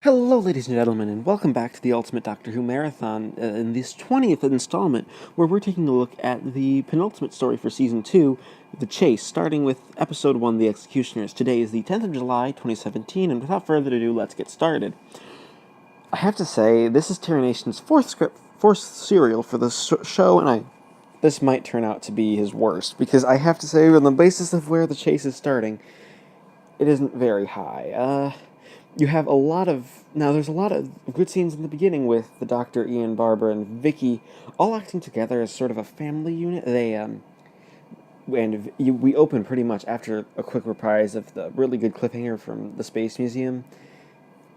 Hello, ladies and gentlemen, and welcome back to the Ultimate Doctor Who Marathon in this 20th installment, where we're taking a look at the penultimate story for Season 2, The Chase, starting with Episode 1, The Executioners. Today is the 10th of July, 2017, and without further ado, let's get started. I have to say, this is Terry Nation's fourth serial for the show, and this might turn out to be his worst, because I have to say, on the basis of where The Chase is starting, it isn't very high. You have there's a lot of good scenes in the beginning with the Doctor, Ian, Barbara, and Vicki all acting together as sort of a family unit. We open pretty much after a quick reprise of the really good cliffhanger from the Space Museum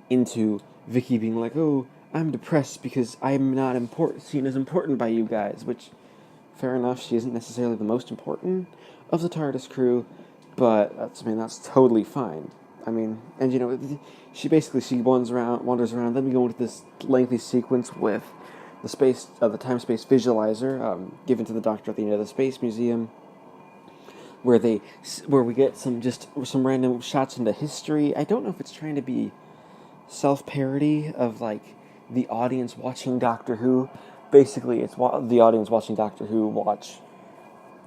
into Vicki being like, "Oh, I'm depressed because I'm not seen as important by you guys," which, fair enough, she isn't necessarily the most important of the TARDIS crew, but that's totally fine. She wanders around. Then we go into this lengthy sequence with the time-space visualizer given to the Doctor at the end of the Space Museum, where we get some random shots into history. I don't know if it's trying to be self-parody of like the audience watching Doctor Who. Basically, it's the audience watching Doctor Who watch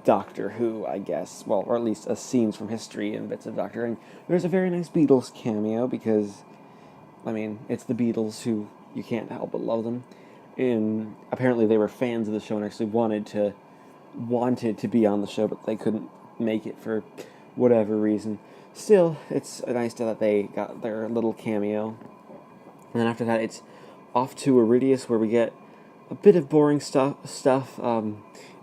Doctor Who, I guess. Well, or at least scenes from history and bits of Doctor. And there's a very nice Beatles cameo because, it's the Beatles, who you can't help but love them. And apparently they were fans of the show and actually wanted to be on the show, but they couldn't make it for whatever reason. Still, it's nice that they got their little cameo. And then after that, it's off to Iridius, where we get a bit of boring stuff.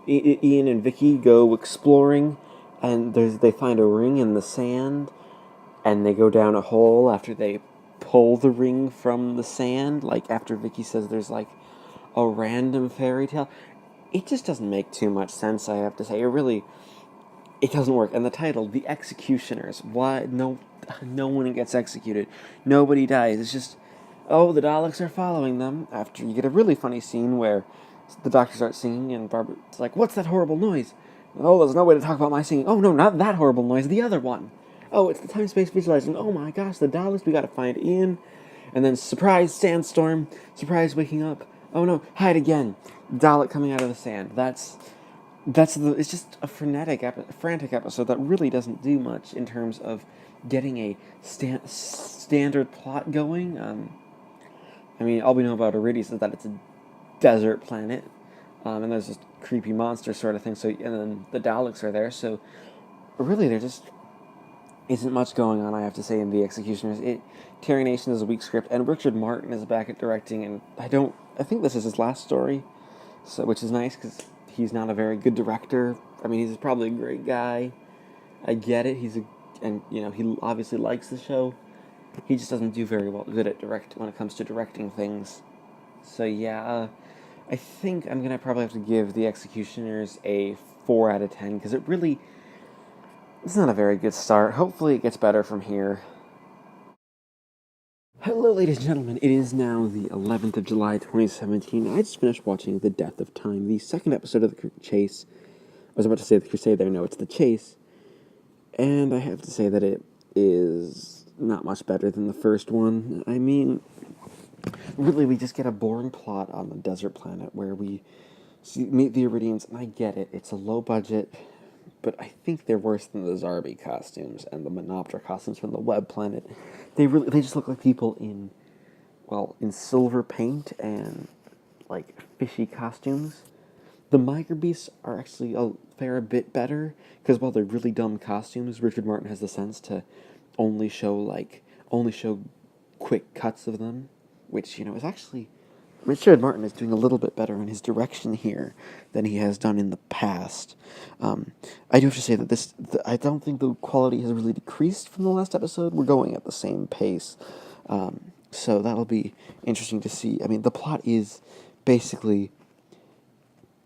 Ian and Vicki go exploring, and they find a ring in the sand, and they go down a hole after they pull the ring from the sand. Like, after Vicki says there's like a random fairy tale. It just doesn't make too much sense, I have to say. It doesn't work. And the title, The Executioners. Why? No one gets executed. Nobody dies. It's just, oh, the Daleks are following them. After you get a really funny scene where the Doctor starts singing, and Barbara's like, "What's that horrible noise?" "Oh, there's no way to talk about my singing." "Oh, no, not that horrible noise, the other one." "Oh, it's the time-space visualizing." "Oh my gosh, the Daleks, we gotta find Ian." And then, surprise, sandstorm. Surprise, waking up. "Oh no, hide again." Dalek coming out of the sand. It's just a frantic episode that really doesn't do much in terms of getting a standard plot going. All we know about Iridius is that it's a desert planet, and there's this creepy monster sort of thing. And then the Daleks are there. So really, there just isn't much going on, I have to say, in The Executioners. Terry Nation is a weak script, and Richard Martin is back at directing. And I think this is his last story, which is nice because he's not a very good director. He's probably a great guy. I get it. He obviously likes the show. He just doesn't do very good at when it comes to directing things. So yeah, I think I'm gonna probably have to give The Executioners a 4 out of 10 because it's not a very good start. Hopefully it gets better from here. Hello, ladies and gentlemen. It is now the 11th of July, 2017. I just finished watching The Death of Time, the second episode of The Chase. I was about to say The Crusade there. No, it's The Chase. And I have to say that it is not much better than the first one. Really, we just get a boring plot on the desert planet where we meet the Iridians, and I get it. It's a low budget, but I think they're worse than the Zarbi costumes and the Menoptera costumes from the Web Planet. They just look like people in silver paint and like fishy costumes. The Miger Beasts are actually a fair bit better because while they're really dumb costumes, Richard Martin has the sense to only show quick cuts of them, which is actually Richard Martin is doing a little bit better in his direction here than he has done in the past. I do have to say that I don't think the quality has really decreased from the last episode. We're going at the same pace. So that'll be interesting to see. The plot is basically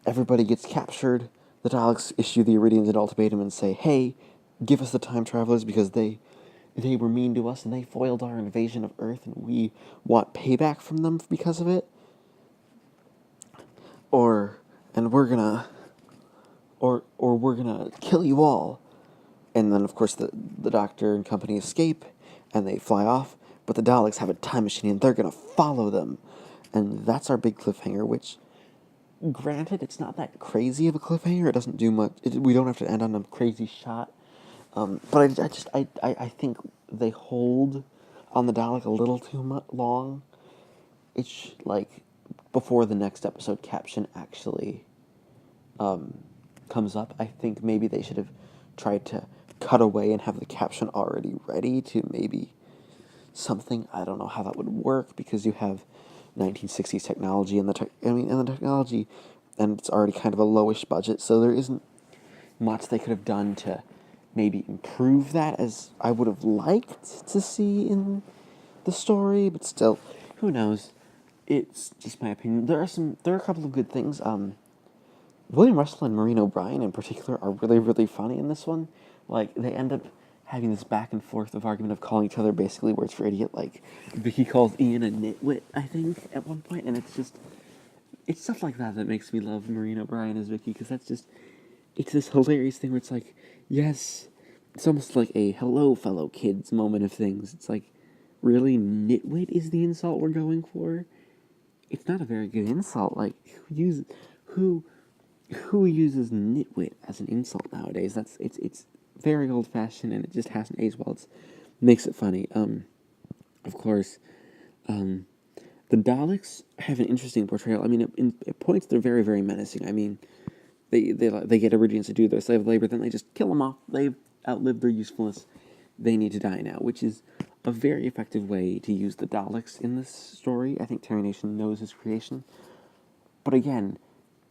everybody gets captured. The Daleks issue the Iridians an ultimatum and say, "Hey, give us the time travelers because they were mean to us and they foiled our invasion of Earth and we want payback from them because of it. Or we're gonna kill you all." And then, of course, the Doctor and company escape, and they fly off. but the Daleks have a time machine and they're gonna follow them. And that's our big cliffhanger, which, granted, it's not that crazy of a cliffhanger. It doesn't do much. We don't have to end on a crazy shot. But I think they hold on the Dalek a little too long. It's like before the next episode caption actually comes up. I think maybe they should have tried to cut away and have the caption already ready to maybe something. I don't know how that would work because you have 1960s technology and the technology, and it's already kind of a lowish budget, so there isn't much they could have done to maybe improve that as I would have liked to see in the story, but still, who knows? It's just my opinion. There are a couple of good things. William Russell and Maureen O'Brien in particular are really, really funny in this one. Like, they end up having this back and forth of argument of calling each other basically words for idiot. Like, Vicki calls Ian a nitwit, I think, at one point, and it's stuff like that that makes me love Maureen O'Brien as Vicki, because it's this hilarious thing where it's like, yes, it's almost like a hello, fellow kids moment of things. It's like, really, nitwit is the insult we're going for? It's not a very good insult. Like, who uses nitwit as an insult nowadays? It's very old fashioned and it just hasn't aged well. It makes it funny. Of course, the Daleks have an interesting portrayal. I mean, at points they're very, very menacing. I mean, they get Iridians to do their slave labor, then they just kill them off. They've outlived their usefulness. They need to die now, which is a very effective way to use the Daleks in this story. I think Terry Nation knows his creation. But again,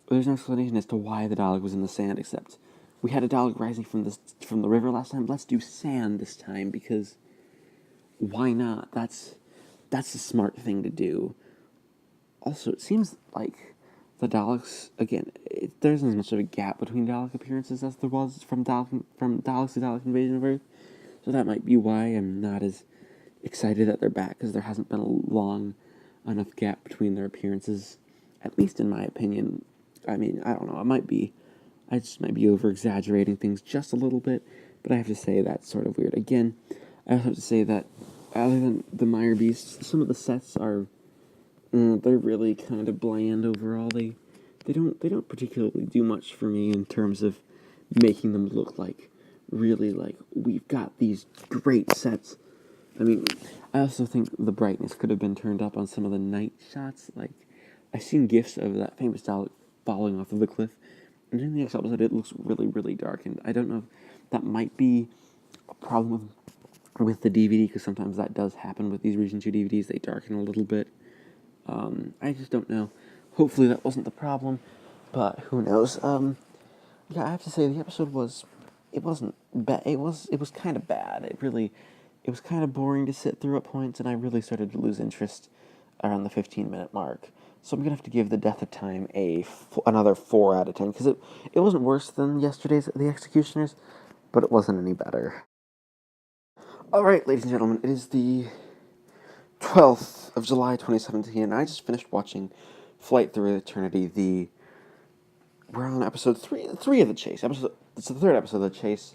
there's no explanation as to why the Dalek was in the sand, except we had a Dalek rising from the river last time. Let's do sand this time, because why not? That's a smart thing to do. Also, it seems like the Daleks, again, there isn't as much of a gap between Dalek appearances as there was from Daleks to Dalek Invasion of Earth. So that might be why I'm not as excited that they're back, because there hasn't been a long enough gap between their appearances, at least in my opinion. I mean, I don't know, I just might be over-exaggerating things just a little bit, but I have to say that's sort of weird. Again, I have to say that, other than the Meyer Beasts, some of the sets are, they're really kind of bland overall. They don't particularly do much for me in terms of making them look like, really, like, we've got these great sets. I mean, I also think the brightness could have been turned up on some of the night shots. Like, I've seen GIFs of that famous Dalek falling off of the cliff, and in the next episode it looks really, really dark, and I don't know if that might be a problem with the DVD, because sometimes that does happen with these Region 2 DVDs, they darken a little bit. I just don't know. Hopefully that wasn't the problem, but who knows. Yeah, I have to say the episode wasn't bad. It was kind of bad. It was kind of boring to sit through at points, and I really started to lose interest around the 15-minute mark. So I'm going to have to give The Death of Time another 4 out of 10, because it wasn't worse than yesterday's The Executioners, but it wasn't any better. Alright, ladies and gentlemen, it is the 12th of July 2017, and I just finished watching Flight Through Eternity. We're on episode 3 of The Chase. It's the third episode of The Chase,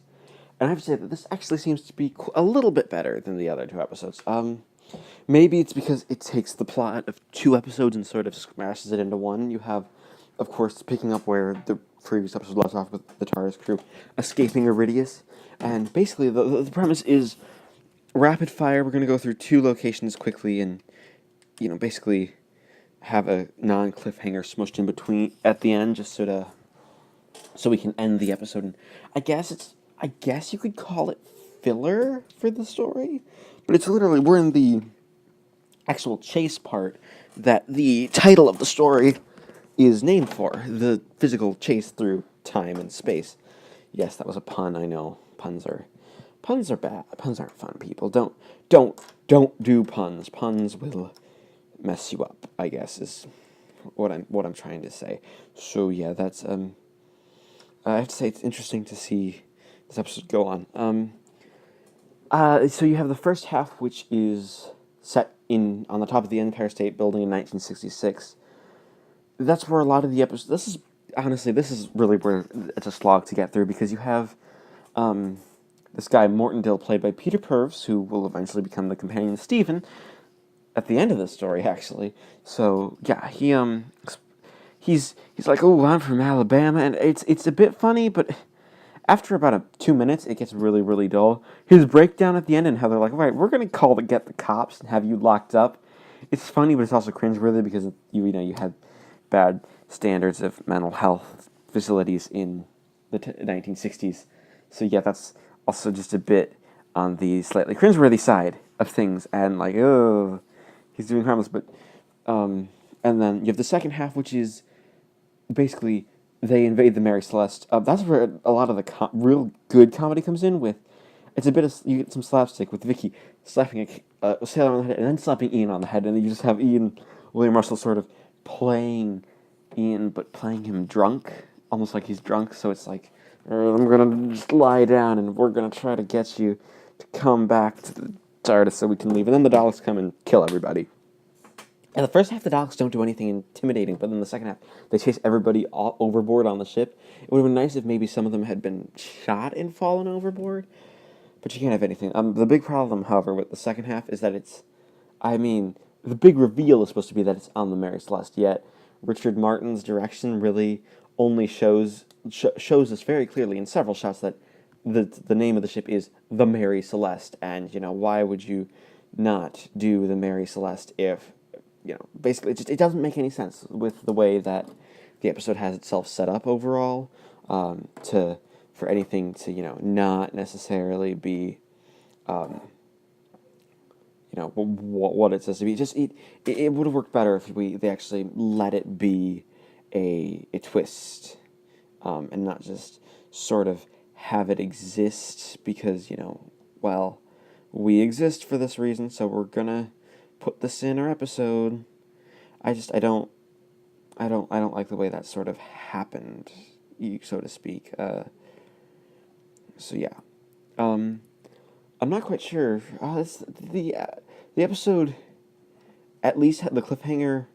and I have to say that this actually seems to be a little bit better than the other 2 episodes. Maybe it's because it takes the plot of 2 episodes and sort of smashes it into one. You have, of course, picking up where the previous episode left off with the TARDIS crew escaping Iridius, and basically the premise is rapid fire. We're going to go through 2 locations quickly and, basically have a non-cliffhanger smushed in between at the end, just so we can end the episode. And I guess you could call it filler for the story, but it's literally, we're in the actual chase part that the title of the story is named for, the physical chase through time and space. Yes, that was a pun, I know. Puns are bad. Puns aren't fun, people. Don't do puns. Puns will mess you up, I guess, is what I'm trying to say. So yeah, that's I have to say it's interesting to see this episode go on. So you have the first half, which is set on the top of the Empire State Building in 1966. That's where a lot of the episodes. This is really where it's a slog to get through, because you have the this guy Mortondale, played by Peter Purves, who will eventually become the companion of Stephen at the end of the story, actually. So yeah, he's like, oh, I'm from Alabama, and it's a bit funny, but after about 2 minutes, it gets really, really dull. His breakdown at the end and how they're like, all right, we're going to get the cops and have you locked up. It's funny, but it's also cringeworthy because you had bad standards of mental health facilities in the 1960s. So yeah, that's also just a bit on the slightly cringeworthy side of things, and like, oh, he's doing harmless. But and then you have the second half, which is basically they invade the Mary Celeste. That's where a lot of the real good comedy comes in. With it's a bit of you get some slapstick with Vicki slapping a sailor on the head and then slapping Ian on the head, and then you just have William Russell sort of playing Ian, but playing him drunk, almost like he's drunk. So it's like, I'm gonna just lie down, and we're gonna try to get you to come back to the TARDIS so we can leave. And then the Daleks come and kill everybody. And the first half, the Daleks don't do anything intimidating, but then the second half, they chase everybody overboard on the ship. It would have been nice if maybe some of them had been shot and fallen overboard, but you can't have anything. The big problem, however, with the second half is that the big reveal is supposed to be that it's on the Mary Celeste, yet Richard Martin's direction really only shows us very clearly in several shots that the name of the ship is the Mary Celeste, and, why would you not do the Mary Celeste if, basically it doesn't make any sense with the way that the episode has itself set up overall, for anything to, not necessarily be, what it says to be. It would have worked better if they actually let it be a twist, and not just sort of have it exist because, well, we exist for this reason, so we're gonna put this in our episode. I don't like the way that sort of happened, so to speak. So yeah, I'm not quite sure. The episode, at least the cliffhanger,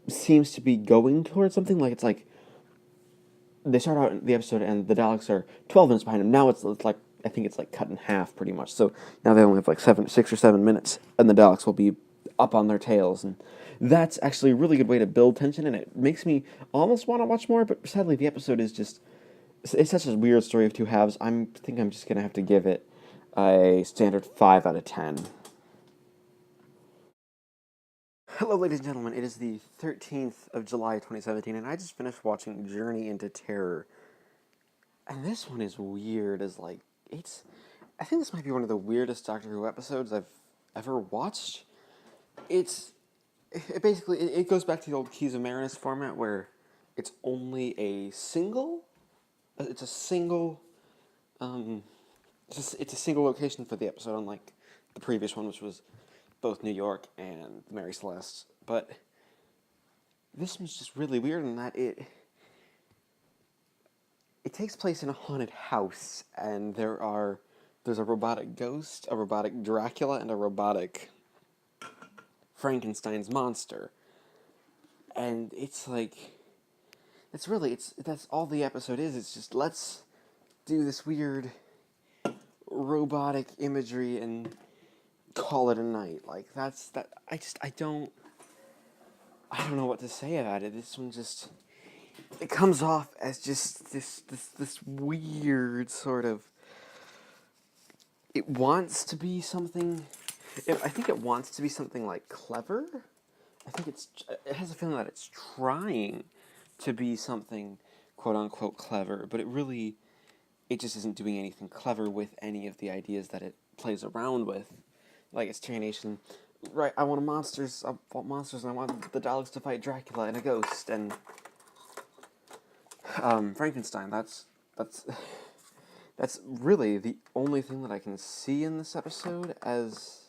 seems to be going towards something. Like it's like they start out the episode and the Daleks are 12 minutes behind them. Now it's like I think it's like cut in half pretty much. So now they only have like 6 or 7 minutes, and the Daleks will be up on their tails, and that's actually a really good way to build tension, and it makes me almost want to watch more. But sadly, the episode is just it's such a weird story of two halves. I think I'm just gonna have to give it a standard 5 out of 10. Hello, ladies and gentlemen. It is the 13th of July, 2017, and I just finished watching Journey into Terror. And this one is weird as, like, I think this might be one of the weirdest Doctor Who episodes I've ever watched. It goes back to the old Keys of Marinus format where it's only it's a single location for the episode, unlike the previous one, which was both New York and Mary Celeste. But this one's just really weird in that it takes place in a haunted house, and there's a robotic ghost, a robotic Dracula, and a robotic Frankenstein's monster. And it's like that's all the episode is. It's just, let's do this weird robotic imagery and call it a night. Like I don't know what to say about it. This one just, it comes off as just this weird sort of, it wants to be something, I think it wants to be something like clever. I think it has a feeling that it's trying to be something quote unquote clever, but it just isn't doing anything clever with any of the ideas that it plays around with. Like its Nation, right? I want monsters, and I want the Daleks to fight Dracula and a ghost, and Frankenstein. That's really the only thing that I can see in this episode as,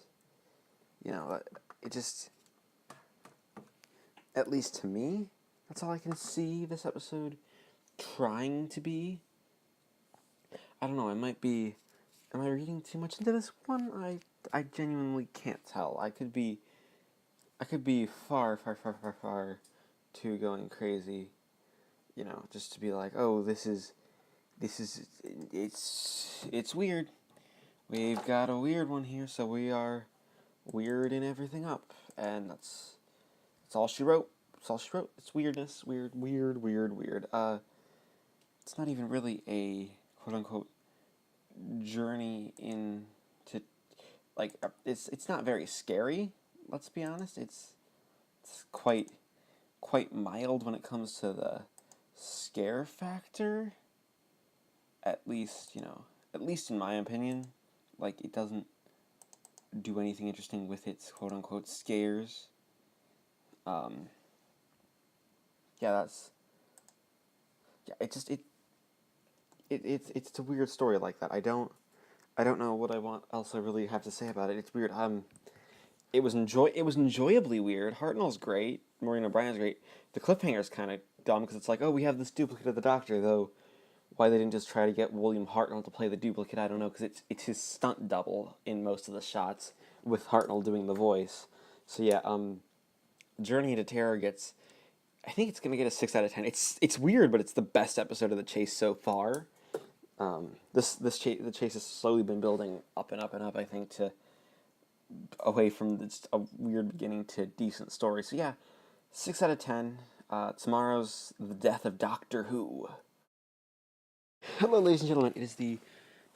it just, at least to me, that's all I can see this episode trying to be. I don't know, am I reading too much into this one? I genuinely can't tell. I could be far, far, far, far, far too going crazy, just to be like, oh, this is it's weird. We've got a weird one here, so we are weirding everything up, and that's all she wrote. That's all she wrote. It's weirdness, weird. It's not even really a quote unquote journey into it's not very scary. Let's be honest. It's quite mild when it comes to the scare factor. At least in my opinion, like it doesn't do anything interesting with its quote unquote scares. Um, yeah, that's yeah. It's a weird story like that. I don't know what I really have to say about it. It's weird. It was enjoyably weird. Hartnell's great. Maureen O'Brien's great. The cliffhanger's kind of dumb because it's like, oh, we have this duplicate of the Doctor, though. Why they didn't just try to get William Hartnell to play the duplicate, I don't know, because it's his stunt double in most of the shots with Hartnell doing the voice. So yeah, Journey into Terror gets, I think it's gonna get a 6 out of 10. It's weird, but it's the best episode of the chase so far. The chase has slowly been building up and up and up. I think to away from a weird beginning to decent story. So yeah, 6 out of 10. Tomorrow's the death of Doctor Who. Hello, ladies and gentlemen. It is the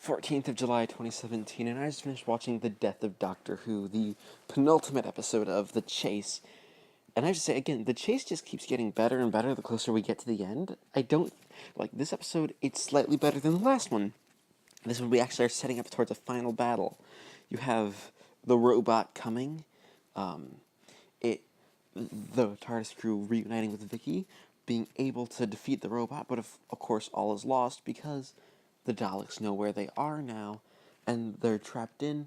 14th of July, 2017, and I just finished watching The Death of Doctor Who, the penultimate episode of The Chase. And I have to say, again, The Chase just keeps getting better and better the closer we get to the end. I don't... Like, this episode, it's slightly better than the last one. This one, we actually are setting up towards a final battle. You have the robot coming, the TARDIS crew reuniting with Vicki, being able to defeat the robot, but of course all is lost because the Daleks know where they are now, and they're trapped in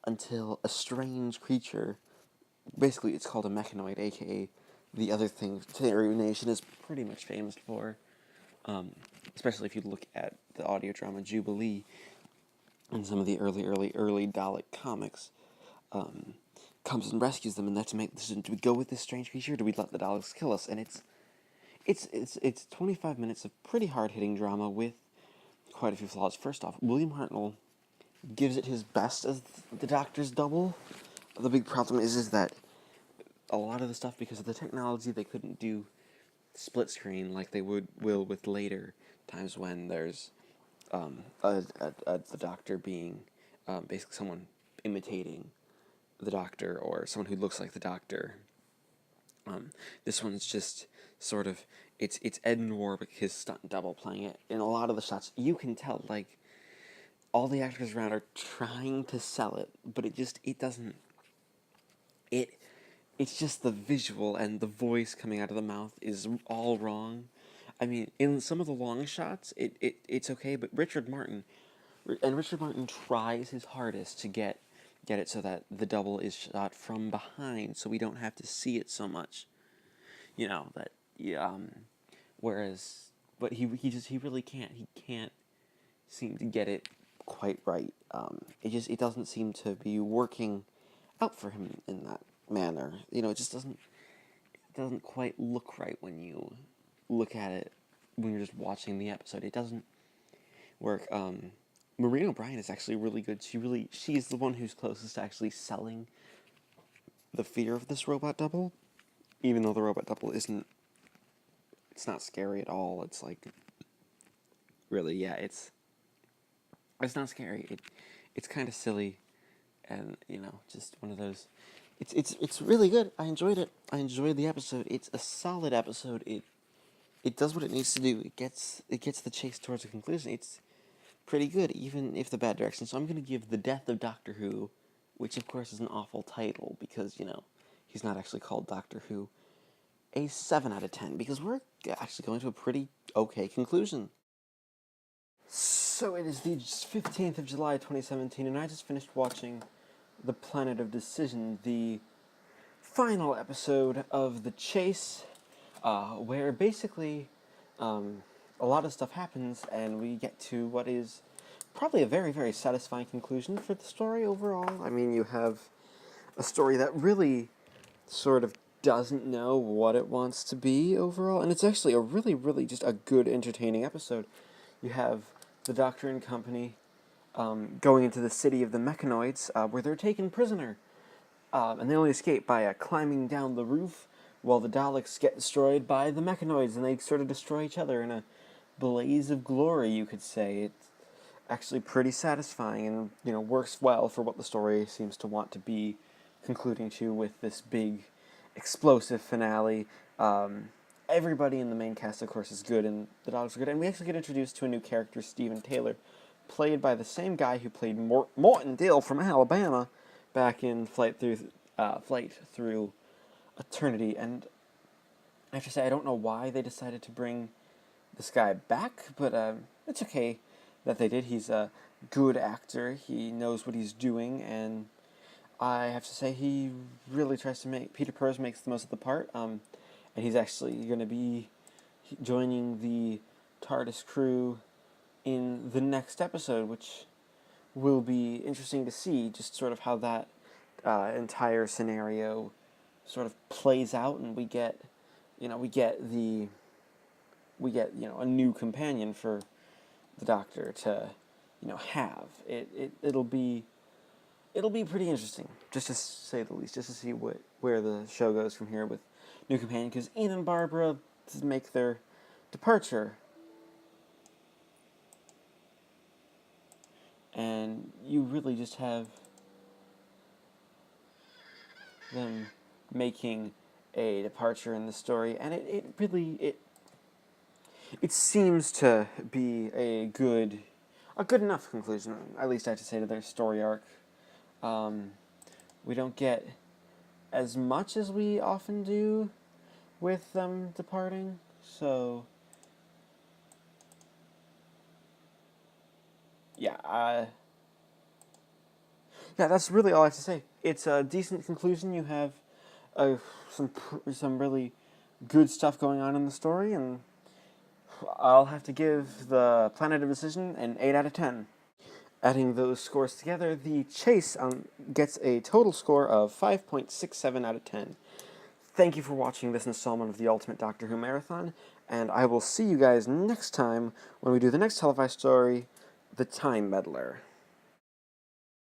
until a strange creature, basically it's called a mechanoid, aka the other thing Terry Nation is pretty much famous for, especially if you look at the audio drama Jubilee and some of the early Dalek comics, comes and rescues them, and that's to make the decision: do we go with this strange creature, or do we let the Daleks kill us? And it's 25 minutes of pretty hard-hitting drama with quite a few flaws. First off, William Hartnell gives it his best as the Doctor's double. The big problem is that a lot of the stuff, because of the technology, they couldn't do split screen like they will with later times when there's the Doctor being basically someone imitating the Doctor or someone who looks like the Doctor. This one's just sort of it's Ed Warwick, his stunt double, playing it. In a lot of the shots, you can tell like all the actors around are trying to sell it, but it doesn't. It's just the visual and the voice coming out of the mouth is all wrong. I mean, in some of the long shots, it's okay, but Richard Martin tries his hardest to get it so that the double is shot from behind, so we don't have to see it so much. You know that, whereas, but he really can't. He can't seem to get it quite right. It doesn't seem to be working out for him in that manner. It just doesn't quite look right when you look at it when you're just watching the episode. It doesn't work. Maureen O'Brien is actually really good. She's the one who's closest to actually selling the fear of this robot double, even though the robot double it's not scary at all. It's like, really, yeah, it's not scary. It's kind of silly, and just one of those. It's really good. I enjoyed it. I enjoyed the episode. It's a solid episode. It does what it needs to do. It gets the chase towards a conclusion. It's pretty good, even if the bad direction. So I'm going to give The Death of Doctor Who, which of course is an awful title because, he's not actually called Doctor Who, a 7 out of 10 because we're actually going to a pretty okay conclusion. So it is the 15th of July, 2017, and I just finished watching The Planet of Decision, the final episode of The Chase, where basically a lot of stuff happens, and we get to what is probably a very, very satisfying conclusion for the story overall. I mean, you have a story that really sort of doesn't know what it wants to be overall, and it's actually a really, really just a good, entertaining episode. you have the Doctor and company going into the city of the Mechanoids, where they're taken prisoner. And they only escape by climbing down the roof, while the Daleks get destroyed by the Mechanoids, and they sort of destroy each other in a blaze of glory, you could say. It's actually pretty satisfying, and works well for what the story seems to want to be, concluding to with this big, explosive finale. Everybody in the main cast, of course, is good, and the Daleks are good, and we actually get introduced to a new character, Stephen Taylor, played by the same guy who played Morton Dill from Alabama back in Flight Through Eternity. And I have to say, I don't know why they decided to bring this guy back, but it's okay that they did. He's a good actor. He knows what he's doing, and I have to say he really tries to make... Peter Purves makes the most of the part, and he's actually going to be joining the TARDIS crew in the next episode, which will be interesting to see, just sort of how that entire scenario sort of plays out, and we get a new companion for the Doctor to have. It'll be pretty interesting, just to say the least, just to see where the show goes from here with new companion, because Ian and Barbara make their departure, and you really just have them making a departure in the story, and it really seems to be a good enough conclusion, at least I have to say, to their story arc. We don't get as much as we often do with them departing, so yeah, that's really all I have to say. It's a decent conclusion. You have some really good stuff going on in the story, and I'll have to give the Planet of Decision an 8 out of 10. Adding those scores together, The Chase gets a total score of 5.67 out of 10. Thank you for watching this installment of the Ultimate Doctor Who Marathon, and I will see you guys next time when we do the next televised story, The Time Meddler.